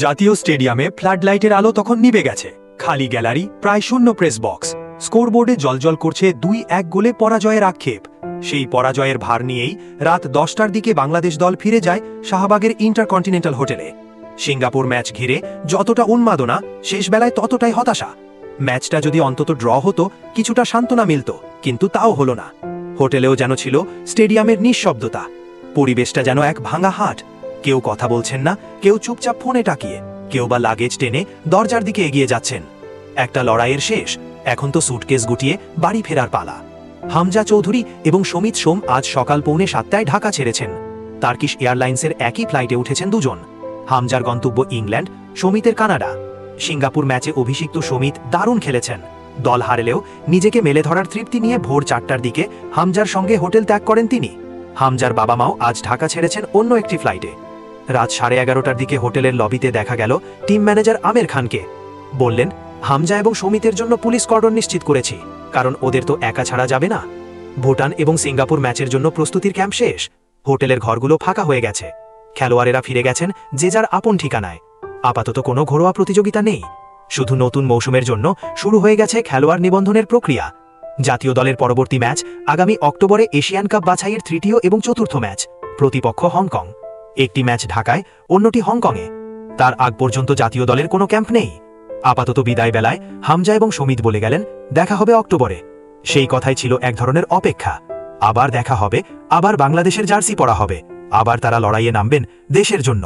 জাতীয় স্টেডিয়ামে ফ্লাডলাইটের আলো তখন নিভে গেছে। খালি গ্যালারি, প্রায় শূন্য প্রেস বক্স। স্কোরবোর্ডে জলজল করছে ২-১ গোলে পরাজয়ের আক্ষেপ। সেই পরাজয়ের ভার নিয়েই রাত ১০টার দিকে বাংলাদেশ দল ফিরে যায় শাহবাগের ইন্টারকন্টিনেন্টাল হোটেলে। সিঙ্গাপুর ম্যাচ ঘিরে যতটা উন্মাদনা, শেষ বেলায় ততটাই হতাশা। ম্যাচটা যদি অন্তত ড্র হতো, কিছুটা সান্ত্বনা মিলত, কিন্তু তাও হলো না। হোটেলেও যেন ছিল স্টেডিয়ামের নিঃশব্দতা। পরিবেশটা যেন এক ভাঙা হাট। কেউ কথা বলছেন না, কেউ চুপচাপ ফোনে তাকিয়ে, কেউ বা লাগেজ টেনে দরজার দিকে এগিয়ে যাচ্ছেন। একটা লড়াইয়ের শেষ, এখন তো সুটকেস গুটিয়ে বাড়ি ফেরার পালা। হামজা চৌধুরী এবং সমিত সোম আজ সকাল 6:45টায় ঢাকা ছেড়েছেন। টার্কিশ এয়ারলাইন্সের একই ফ্লাইটে উঠেছেন দুজন। হামজার গন্তব্য ইংল্যান্ড, সমিতের কানাডা। সিঙ্গাপুর ম্যাচে অভিষিক্ত সমিত দারুণ খেলেছেন। দল হারলেও নিজেকে মেলে ধরার তৃপ্তি নিয়ে ভোর 4টার দিকে হামজার সঙ্গে হোটেল ত্যাগ করেন তিনি। হামজার বাবা মাও আজ ঢাকা ছেড়েছেন অন্য একটি ফ্লাইটে। রাত 11:30টার দিকে হোটেলের লবিতে দেখা গেল টিম ম্যানেজার আমের খানকে। বললেন, হামজা এবং সমিতের জন্য পুলিশ কর্ডন নিশ্চিত করেছি, কারণ ওদের তো একা ছাড়া যাবে না। ভুটান এবং সিঙ্গাপুর ম্যাচের জন্য প্রস্তুতির ক্যাম্প শেষ। হোটেলের ঘরগুলো ফাঁকা হয়ে গেছে। খেলোয়াড়েরা ফিরে গেছেন যে যার আপন ঠিকানায়। আপাতত কোনো ঘরোয়া প্রতিযোগিতা নেই। শুধু নতুন মৌসুমের জন্য শুরু হয়ে গেছে খেলোয়াড় নিবন্ধনের প্রক্রিয়া। জাতীয় দলের পরবর্তী ম্যাচ আগামী অক্টোবরে এশিয়ান কাপ বাছাইয়ের তৃতীয় এবং চতুর্থ ম্যাচ। প্রতিপক্ষ হংকং। একটি ম্যাচ ঢাকায়, অন্যটি হংকংয়ে। তার আগ পর্যন্ত জাতীয় দলের কোনো ক্যাম্প নেই। আপাতত বিদায় বেলায় হামজা এবং সমিত বলে গেলেন, দেখা হবে অক্টোবরে। সেই কথাই ছিল এক ধরনের অপেক্ষা। আবার দেখা হবে, আবার বাংলাদেশের জার্সি পরা হবে, আবার তারা লড়াইয়ে নামবেন দেশের জন্য।